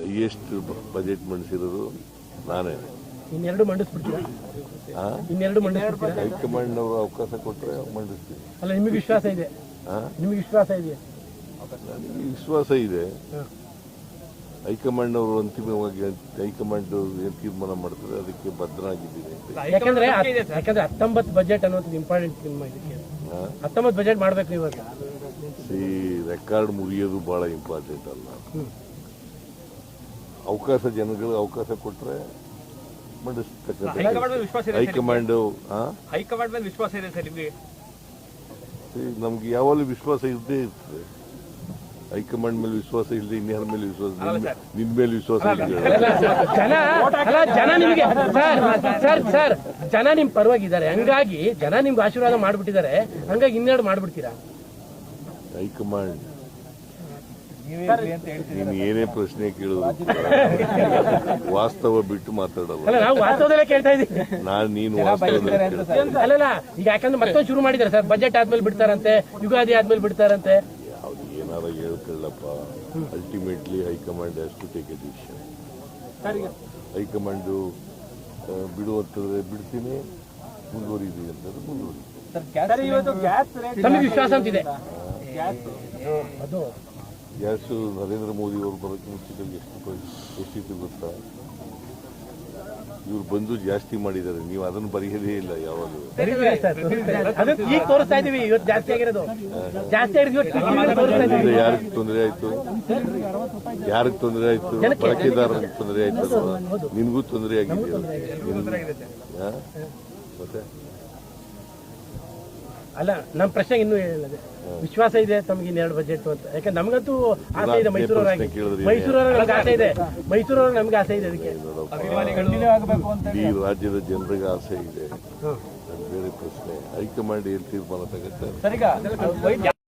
ಎಷ್ಟು ಬಜೆಟ್ ಮಂಡಿಸಿರೋದು ನಾನೇ. ಇನ್ನೆರಡು ಮಂಡಿಸ್ಬಿಡ್ತೀರಾ? ಇನ್ನೆರಡು ಮಂಡಿಸ್ಬಿಡ್ತೀರಾ? ಹೈಕಮಾಂಡ್ ಅವರು ಅವಕಾಶ ಕೊಟ್ಟರೆ ಮಂಡಿಸ್ತೀವಿ. ಅಲ್ಲ, ನಿಮಗೆ ವಿಶ್ವಾಸ ಇದೆ? ನಿಮಗೆ ವಿಶ್ವಾಸ ಇದೆ? ನನಗೆ ವಿಶ್ವಾಸ ಇದೆ. ಹೈಕಮಾಂಡ್ ಅವರು ಅಂತಿಮವಾಗಿ ಹೈಕಮಾಂಡ್ ಏನು ತೀರ್ಮಾನ ಮಾಡ್ತಾರೆ ಅದಕ್ಕೆ ಬದ್ಧನಾಗಿದ್ದೀನಿ. ಯಾಕಂದ್ರೆ 19 ಬಜೆಟ್ ಅನ್ನೋದು ಇಂಪಾರ್ಟೆಂಟ್. ನಿಮ್ಮ ಇದಕ್ಕೆ 19 ಬಜೆಟ್ ಮಾಡ್ಬೇಕು ನೀವು. ರೆಕಾರ್ಡ್ ಮುಗಿಯೋದು ಬಹಳ ಇಂಪಾರ್ಟೆಂಟ್ ಅಲ್ಲ. ಅವಕಾಶ ಜನಗಳಿಗೆ ಅವಕಾಶ ಕೊಟ್ಟರೆ ಮಂಡಿಸ್ತಕ್ಕಂಥ ಹೈಕಮಾಂಡ್ ಮೇಲೆ ವಿಶ್ವಾಸ ಇದೆ ಸರ್ ನಿಮಗೆ? ನಮ್ಗೆ ಯಾವಾಗಲೂ ವಿಶ್ವಾಸ ಇದ್ದೇ ಇರ್ತದೆ. ಹೈಕಮಾಂಡ್ ಮೇಲೆ ವಿಶ್ವಾಸ ಇಲ್ಲದೆ ಇನ್ಯಾರ ಮೇಲೆ ವಿಶ್ವಾಸ? ನಿನ್ ಮೇಲೆ ವಿಶ್ವಾಸ ಜನ ನಿಮಗೆ ಸರ್ ಜನ ನಿಮ್ ಪರವಾಗಿದ್ದಾರೆ, ಹಂಗಾಗಿ ಜನ ನಿಮ್ಗೆ ಆಶೀರ್ವಾದ ಮಾಡ್ಬಿಟ್ಟಿದ್ದಾರೆ, ಹಂಗಾಗಿ ಇನ್ನೆರಡು ಮಾಡ್ಬಿಡ್ತೀರಾ? ಹೈಕಮಾಂಡ್ ನೀನು ಏನೇ ಪ್ರಶ್ನೆ ಕೇಳಿದ್ರು ವಾಸ್ತವ ಬಿಟ್ಟು ಮಾತಾಡಲ್ಲ. ನಾವು ವಾಸ್ತವದಲ್ಲೇ ಕೇಳ್ತಾ ಇದ್ದೀವಿ. ನೀನು ವಾಸ್ತವದಲ್ಲಿ ಅಲ್ಲಲ್ಲ, ಈಗ ಯಾಕಂದ್ರೆ ಮತ್ತೊಂದು ಶುರು ಮಾಡಿದ್ದಾರೆ ಸರ್, ಬಜೆಟ್ ಆದ್ಮೇಲೆ ಬಿಡ್ತಾರಂತೆ, ಯುಗಾದಿ ಆದ್ಮೇಲೆ ಬಿಡ್ತಾರಂತೆ. ಯಾವ್ದು ಏನಾರ ಹೇಳ್ಕೊಳ್ಳಪ್ಪ. Ultimately high command has to take a decision. High command ಬಿಡುವಂತಂದ್ರೆ ಬಿಡ್ತೀನಿ, ಮುಂದುವರಿದೀವಿ ಅಂತಂದ್ರೆ ಮುಂದುವರಿತೀವಿ. ನಮಗೆ ವಿಶ್ವಾಸ ಅಂತಿದೆ. ಅದು ಗ್ಯಾಸು ನರೇಂದ್ರ ಮೋದಿ ಅವರು ಬರೋಕ್ಕೆ ಮುಂಚಿತವಾಗಿ ಎಷ್ಟಿತ್ತು ಗೊತ್ತಾ? ಇವ್ರು ಬಂದು ಜಾಸ್ತಿ ಮಾಡಿದ್ದಾರೆ, ನೀವು ಅದನ್ನು ಬರೆಯದೇ ಇಲ್ಲ ಯಾವಾಗಲೂ. ಈಗ ತೋರಿಸ್ತಾ ಇದೀವಿ, ಇವತ್ತು ಜಾಸ್ತಿ ಆಗಿರೋದು. ಯಾರಿಗೆ ತೊಂದರೆ ಆಯ್ತು? ಯಾರಿಗೆ ತೊಂದರೆ ಆಯ್ತು? ಬಳಕೆದಾರರಿಗೆ ತೊಂದರೆ ಆಯ್ತಲ್ವ? ನಿನ್ಗೂ ತೊಂದರೆ ಆಗಿದೆಯಲ್ಲ ಮತ್ತೆ? ಅಲ್ಲ, ನಮ್ಮ ಪ್ರಶ್ನೆ ಇನ್ನೂ ಹೇಳಿಲ್ಲ. ವಿಶ್ವಾಸ ಇದೆ ತಮ್ಗೆ ಇನ್ನೆರಡು ಬಜೆಟ್ ಅಂತ? ಯಾಕಂದ್ರೆ ನಮಗಂತೂ ಆಸೆ ಇದೆ. ಮೈಸೂರವರಾಗಿ ನಮ್ಗೆ ಆಸೆ ಇದೆ. ಮೈಸೂರವ್ರಿಗೆ ನಮ್ಗೆ ಆಸೆ ಇದೆ. ಅದಕ್ಕೆ ಈ ರಾಜ್ಯದ ಜನರಿಗೆ ಆಸೆ ಇದೆ. ಬೇರೆ ಪ್ರಶ್ನೆ ಹೈಕಮಾಂಡ್ ಏನ್ ತೀರ್ಮಾನ ತಗೋತಾರೆ?